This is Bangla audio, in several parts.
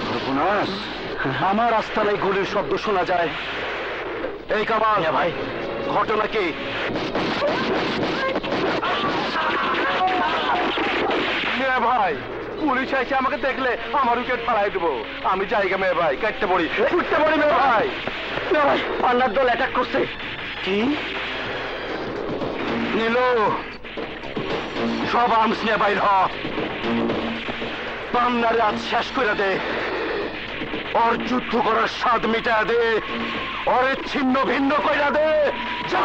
সর্বনাশ, আমার আস্তানায় গুলির শব্দ শোনা যায়। এই কামাল ভাই, ঘটনা কি? মেয়ে ভাই, পুলিশ এসে আমাকে দেখলে আমার উইকেট ফালাই দেবো। আমি জায়গা মেয়ে ভাই, কাটতে পড়ি, উঠতে পড়ি মেয়ে ভাই। ভাই, পান্নার দল অ্যাটাক করছে। কি নীলু, সব আর্মস নিয়ে বাইর হ। পান্নারে আজ শেষ করে দে। ওর যুদ্ধ করার স্বাদ মিটা দে, ওরে ছিন্ন ভিন্ন কইরা দে। যা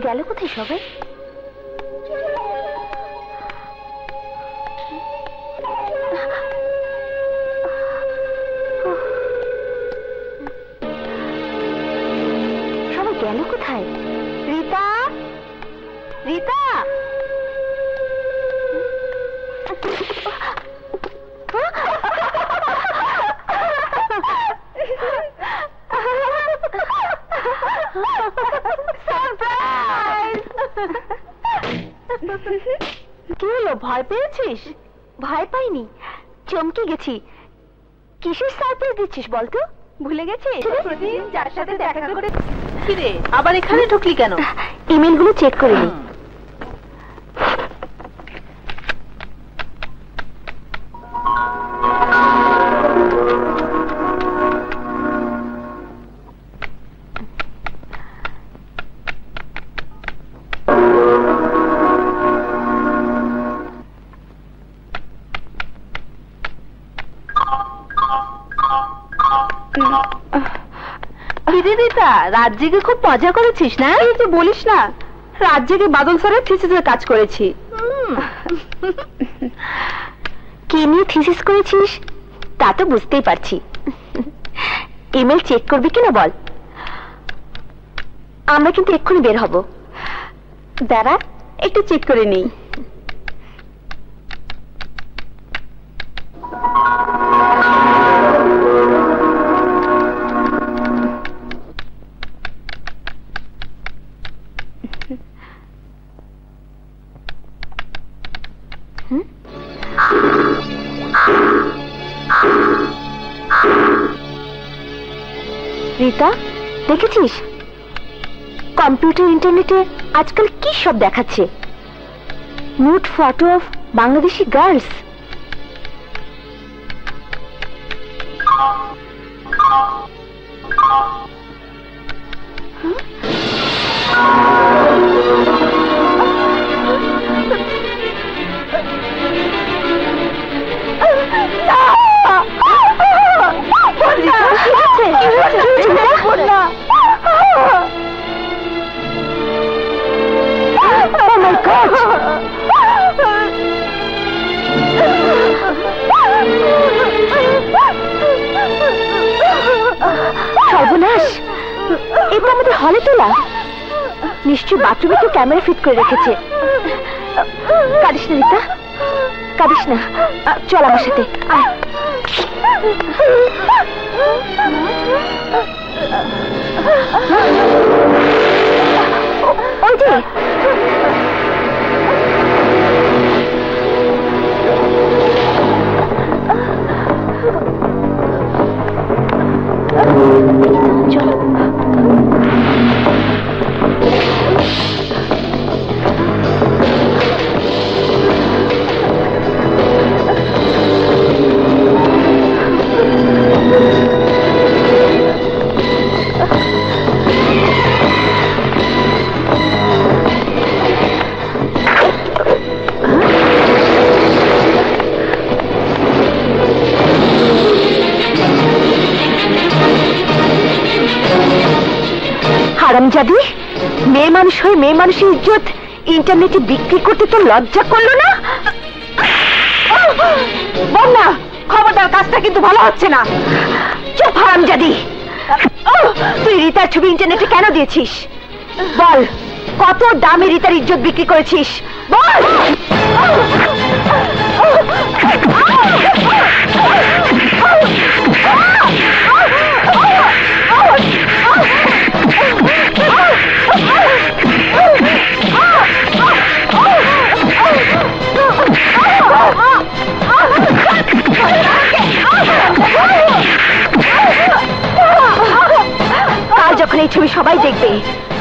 গেল কোথায় সবাই? সবাই গেল কোথায়? রীতা, রীতা, কি হলো, ভয় পেয়েছিস? ভয় পাইনি, চমকে গেছি। কিসের সারপ্রাইজ দিচ্ছিস বলতো? ভুলে গেছিস প্রতিদিন যার সাথে দেখা করে? কিরে, আবার এখানে ঢুকলি কেন? ইমেলগুলো চেক করে নি। রাত জেগে খুব মজা করেছিস না? এই তো বলিস না, রাত জেগে বাদল স্যারের থিসিসের কাজ করেছি। কি নিয়ে থিসিস করেছিস তা তো বুঝতেই পারছি। ইমেল চেক করবি কিনা বল? আমরা কিন্তু এক্ষুনি বের হব। দাঁড়া, একটু চেক করে নিই। রিতা, দেখেছিস কম্পিউটার ইন্টারনেটে আজকাল কি সব দেখাচ্ছে? Nude photo of Bangladeshi girls. সর্বনাশ, এটা আমাদের হলে তোলা। নিশ্চয়ই বাথরুমে কেউ ক্যামেরা ফিট করে রেখেছে। কাঁদিস না রিতা, কাঁদিস না, চল আমার সাথে আয়। ওই যে চলো। হারামজাদি, মেয়ে মানুষ হয়ে মেয়ে মানুষের ইজ্জত ইন্টারনেটে বিক্রি করতে তো লজ্জা করলো না? বল না, খবরদার, কাজটা কিন্তু ভালো হচ্ছে না। চুপ হারামজাদি, তুই রিতার ছবি ইন্টারনেটে কেন দিয়েছিস? বল, কত দামে রিতার ইজ্জত বিক্রি করেছিস? বল। আর যখন এই ছবি সবাই দেখবে,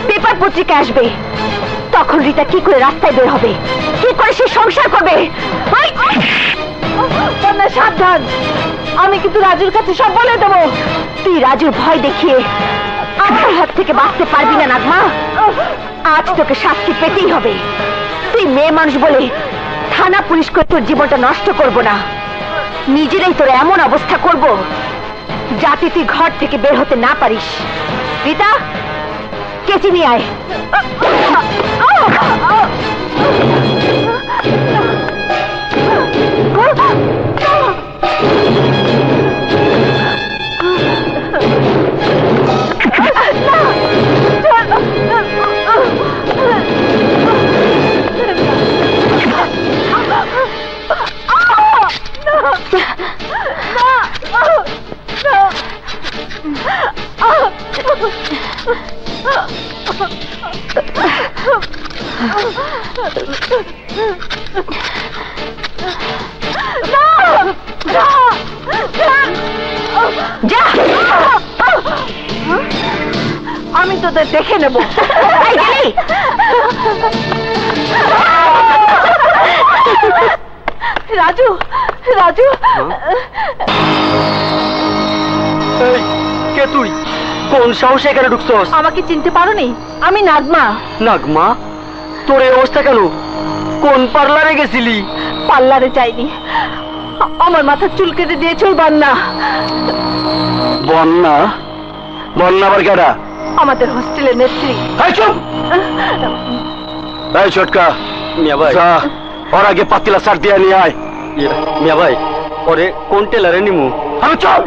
পেপার পত্রিকা আসবে, তখন রিতা কি করে রাস্তায় বের হবে? কি করে সে সংসার করবে? সাবধান, আমি কিন্তু রাজুর কাছে সব বলে দেবো। তুই রাজুর ভয় দেখিয়ে আমার হাত থেকে বাঁচতে পারবি না নাগমা। আজ তোকে শাস্তি পেতেই হবে। তুই মেয়ে মানুষ বলে থানা পুলিশ করে তোর জীবনটা নষ্ট করব না, নিজেরাই তোর এমন অবস্থা করব যাতে তুই ঘর থেকে বের হতে না পারিস। রিতা, কেচি নিয়ে আয়। আমি তোদের দেখে নেব। রাজু, রাজু, কে তুই? কোন সাহসে এখানে ঢুকছস? আমাকে চিনতে পারোনি? আমি নাগমা। নাগমা, তোর এই অবস্থা কেন? কোন পার্লারে গেছিলি? পার্লারে যাইনি, আমার মাথার চুল কেটে দিয়েছে ওই বন্যা। বন্যা? বন্যা আবার কেডা? আমাদের হোস্টেলের নেত্রী। এই ছোটকা, মিয়া ভাই, ওর আগে পাতিলা সার দিয়ে নিয়ে আয়। মিয়া ভাই, ওরে কোন টেলারে নিমু? আমি চল।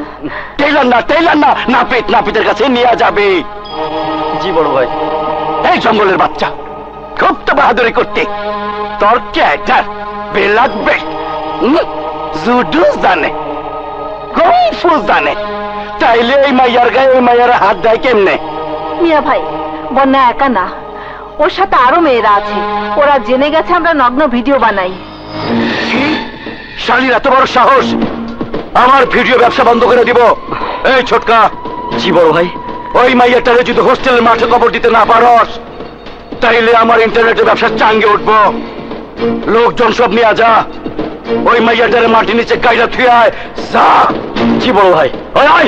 টেলার না, টেলার না, নাপিত, নাপিতের কাছে নিয়ে যাবে। জি বড় ভাই। এই জঙ্গলের বাচ্চা, খুব তো বাহাদুরি করতে। তোর ক্যাটার বে লাগবে, জুডু জানে, কুংফু জানে, তাইলে এই মাইয়ার গায়ে ওই মাইয়ার হাত দেয় কেমনে? মিয়া ভাই, বন্যা একা না, ওর সাথে আরো মেয়েরা আছে। ওরা জেনে গেছে আমরা নগ্ন ভিডিও বানাই। শালীর এত বড় সাহস! আমার ভিডিও ব্যবসা বন্ধ করে দিব। এই ছোটকা। জি বড় ভাই। ওই মাইয়াটারে যদি হোস্টেলের মাঠে কবর দিতে না পারস তাইলে আমার ইন্টারনেটের ব্যবসা চাঙ্গে উঠবো। লোকজন সব নিয়ে যা, ওই মাইয়াটারে মাটির নিচে গাইলা থুয়ে আয়। যা। কি বড় ভাই, ওই